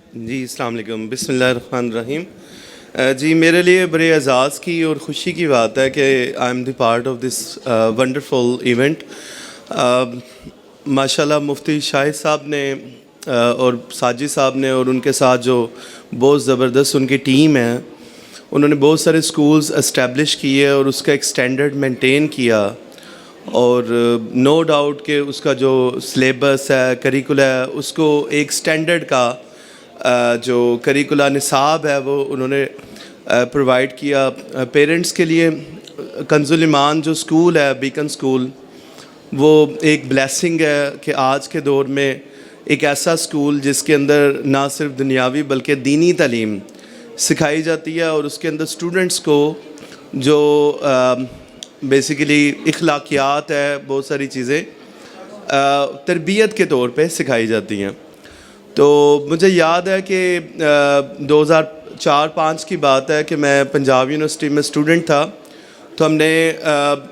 جی السلام علیکم، بسم اللہ الرحمن الرحیم۔ جی میرے لیے بڑے اعزاز کی اور خوشی کی بات ہے کہ I am the part of this wonderful event. ماشاء اللہ مفتی شاہد صاحب نے اور ساجد صاحب نے اور ان کے ساتھ جو بہت زبردست ان کی ٹیم ہے، انہوں نے بہت سارے سکولز اسٹیبلش کیے اور اس کا ایک اسٹینڈرڈ مینٹین کیا، اور نو ڈاؤٹ کہ اس کا جو سلیبس ہے، کریکولا ہے، اس کو ایک اسٹینڈرڈ کا جو کریکولا نصاب ہے وہ انہوں نے پرووائڈ کیا پیرنٹس کے لیے۔ کنز الایمان جو سکول ہے، بیکن سکول، وہ ایک بلیسنگ ہے کہ آج کے دور میں ایک ایسا سکول جس کے اندر نہ صرف دنیاوی بلکہ دینی تعلیم سکھائی جاتی ہے، اور اس کے اندر اسٹوڈنٹس کو جو بیسیکلی اخلاقیات ہے، بہت ساری چیزیں تربیت کے طور پہ سکھائی جاتی ہیں۔ تو مجھے یاد ہے کہ 2004-05 کی بات ہے کہ میں پنجاب یونیورسٹی میں اسٹوڈنٹ تھا، تو ہم نے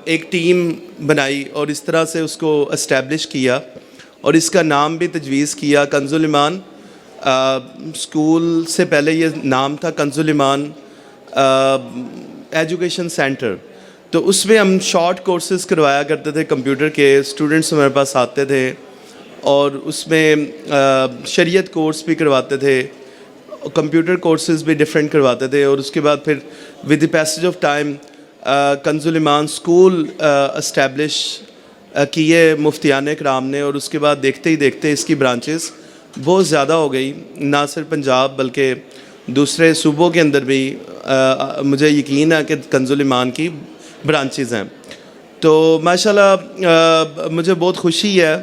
ایک ٹیم بنائی اور اس طرح سے اس کو اسٹیبلش کیا، اور اس کا نام بھی تجویز کیا کنز الایمان۔ اسکول سے پہلے یہ نام تھا کنز الایمان ایجوکیشن سینٹر۔ تو اس میں ہم شارٹ کورسز کروایا کرتے تھے کمپیوٹر کے، اسٹوڈنٹس ہمارے پاس آتے تھے، اور اس میں شریعت کورس بھی کرواتے تھے، کمپیوٹر کورسز بھی ڈیفرنٹ کرواتے تھے، اور اس کے بعد پھر with the passage of time Kanz ul Iman school establish کیے مفتیان کرام نے، اور اس کے بعد دیکھتے ہی دیکھتے اس کی برانچز بہت زیادہ ہو گئی، نہ صرف پنجاب بلکہ دوسرے صوبوں کے اندر بھی مجھے یقین ہے کہ کنز الایمان کی برانچز ہیں۔ تو ماشاءاللہ مجھے بہت خوشی ہے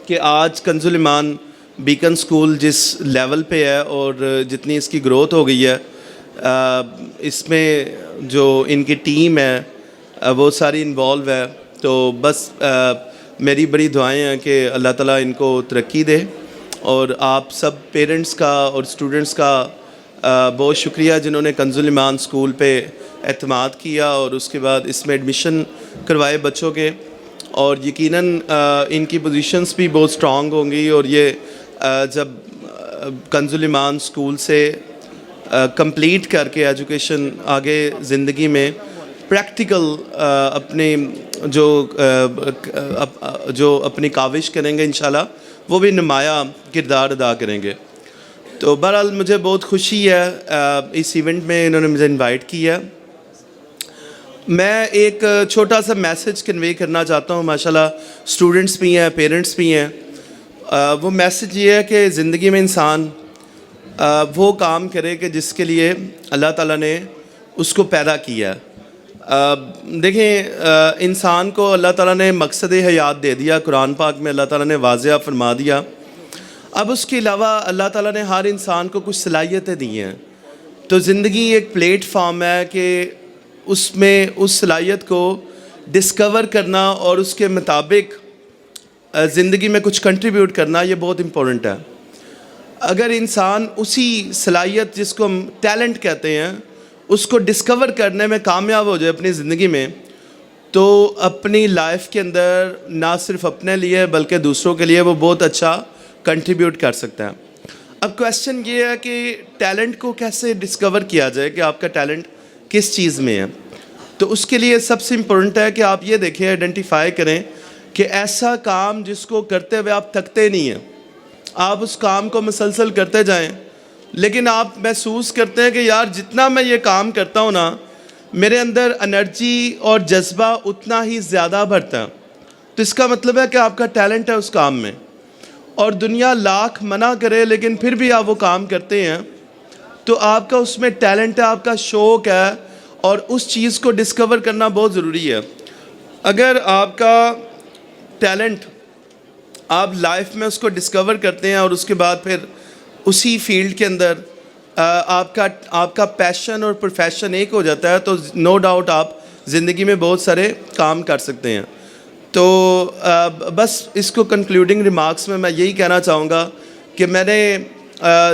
کہ آج کنز الایمان بیکن سکول جس لیول پہ ہے اور جتنی اس کی گروتھ ہو گئی ہے، اس میں جو ان کی ٹیم ہے وہ ساری انوالو ہے۔ تو بس میری بڑی دعائیں ہیں کہ اللہ تعالیٰ ان کو ترقی دے، اور آپ سب پیرنٹس کا اور اسٹوڈنٹس کا بہت شکریہ جنہوں نے کنز الایمان سکول پہ اعتماد کیا اور اس کے بعد اس میں ایڈمیشن کروائے بچوں کے، اور یقیناً ان کی پوزیشنز بھی بہت سٹرونگ ہوں گی، اور یہ جب کنز الایمان سکول سے کمپلیٹ کر کے ایجوکیشن آگے زندگی میں پریکٹیکل اپنے جو اپنی کاوش کریں گے انشاءاللہ وہ بھی نمایاں کردار ادا کریں گے۔ تو بہرحال مجھے بہت خوشی ہے اس ایونٹ میں انہوں نے مجھے انوائٹ کیا۔ میں ایک چھوٹا سا میسج کنوے کرنا چاہتا ہوں، ماشاءاللہ اسٹوڈنٹس بھی ہیں، پیرنٹس بھی ہیں۔ وہ میسج یہ ہے کہ زندگی میں انسان وہ کام کرے کہ جس کے لیے اللہ تعالیٰ نے اس کو پیدا کیا۔ دیکھیں انسان کو اللہ تعالیٰ نے مقصد حیات دے دیا، قرآن پاک میں اللہ تعالیٰ نے واضح فرما دیا۔ اب اس کے علاوہ اللہ تعالیٰ نے ہر انسان کو کچھ صلاحیتیں دی ہیں، تو زندگی ایک پلیٹ فارم ہے کہ اس میں اس صلاحیت کو ڈسکور کرنا اور اس کے مطابق زندگی میں کچھ کنٹریبیوٹ کرنا، یہ بہت امپورٹنٹ ہے۔ اگر انسان اسی صلاحیت جس کو ہم ٹیلنٹ کہتے ہیں اس کو ڈسکور کرنے میں کامیاب ہو جائے اپنی زندگی میں، تو اپنی لائف کے اندر نہ صرف اپنے لیے بلکہ دوسروں کے لیے وہ بہت اچھا کنٹریبیوٹ کر سکتا ہے۔ اب کویسچن یہ ہے کہ ٹیلنٹ کو کیسے ڈسکور کیا جائے کہ آپ کا ٹیلنٹ کس چیز میں ہے۔ تو اس کے لیے سب سے امپورٹنٹ ہے کہ آپ یہ دیکھیں، آئیڈینٹیفائی کریں کہ ایسا کام جس کو کرتے ہوئے آپ تھکتے نہیں ہیں، آپ اس کام کو مسلسل کرتے جائیں، لیکن آپ محسوس کرتے ہیں کہ یار جتنا میں یہ کام کرتا ہوں نا، میرے اندر انرجی اور جذبہ اتنا ہی زیادہ بڑھتا ہے، تو اس کا مطلب ہے کہ آپ کا ٹیلنٹ ہے اس کام میں، اور دنیا لاکھ منع کرے لیکن پھر بھی آپ وہ کام کرتے ہیں، تو آپ کا اس میں ٹیلنٹ ہے، آپ کا شوق ہے، اور اس چیز کو ڈسکور کرنا بہت ضروری ہے۔ اگر آپ کا ٹیلنٹ آپ لائف میں اس کو ڈسکور کرتے ہیں اور اس کے بعد پھر اسی فیلڈ کے اندر آپ کا پیشن اور پروفیشن ایک ہو جاتا ہے، تو نو ڈاؤٹ آپ زندگی میں بہت سارے کام کر سکتے ہیں۔ تو بس اس کو کنکلوڈنگ ریمارکس میں یہی کہنا چاہوں گا کہ میں نے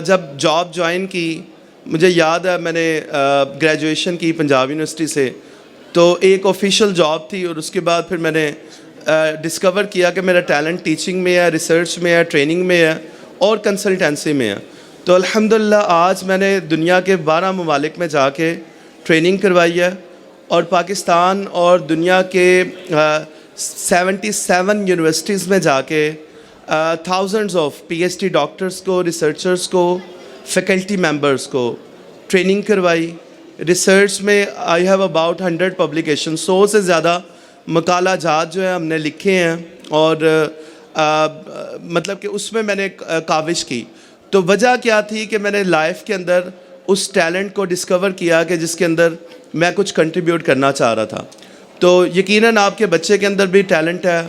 جب جاب جوائن کی، مجھے یاد ہے میں نے گریجویشن کی پنجاب یونیورسٹی سے، تو ایک آفیشیل جاب تھی، اور اس کے بعد پھر میں نے ڈسکور کیا کہ میرا ٹیلنٹ ٹیچنگ میں ہے، ریسرچ میں ہے، ٹریننگ میں ہے اور کنسلٹنسی میں ہے۔ تو الحمدللہ آج میں نے دنیا کے 12 ممالک میں جا کے ٹریننگ کروائی ہے اور پاکستان اور دنیا کے 77 یونیورسٹیز میں جا کے thousands of P H D doctors کو، ریسرچرز کو، فیکلٹی ممبرز کو ٹریننگ کروائی. ریسرچ میں آئی ہیو اباؤٹ 100 پبلیکیشن، 100 سے زیادہ مقالہ جات جو ہیں ہم نے لکھے ہیں اور مطلب کہ اس میں نے کاوش کی. تو وجہ کیا تھی کہ میں نے لائف کے اندر اس ٹیلنٹ کو ڈسکور کیا کہ جس کے اندر میں کچھ کنٹریبیوٹ کرنا چاہ رہا تھا. تو یقیناً آپ کے بچے کے اندر بھی ٹیلنٹ ہے،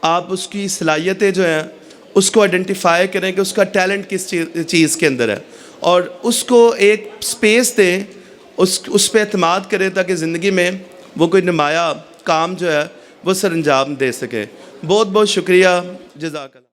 آپ اس کی صلاحیتیں جو ہیں اس کو آئیڈینٹیفائی کریں کہ اس کا ٹیلنٹ کس چیز کے اندر ہے اور اس کو ایک سپیس دیں، اس پہ اعتماد کریں تاکہ زندگی میں وہ کوئی نمایاں کام جو ہے وہ سر انجام دے سکے. بہت بہت شکریہ. جزاک اللہ.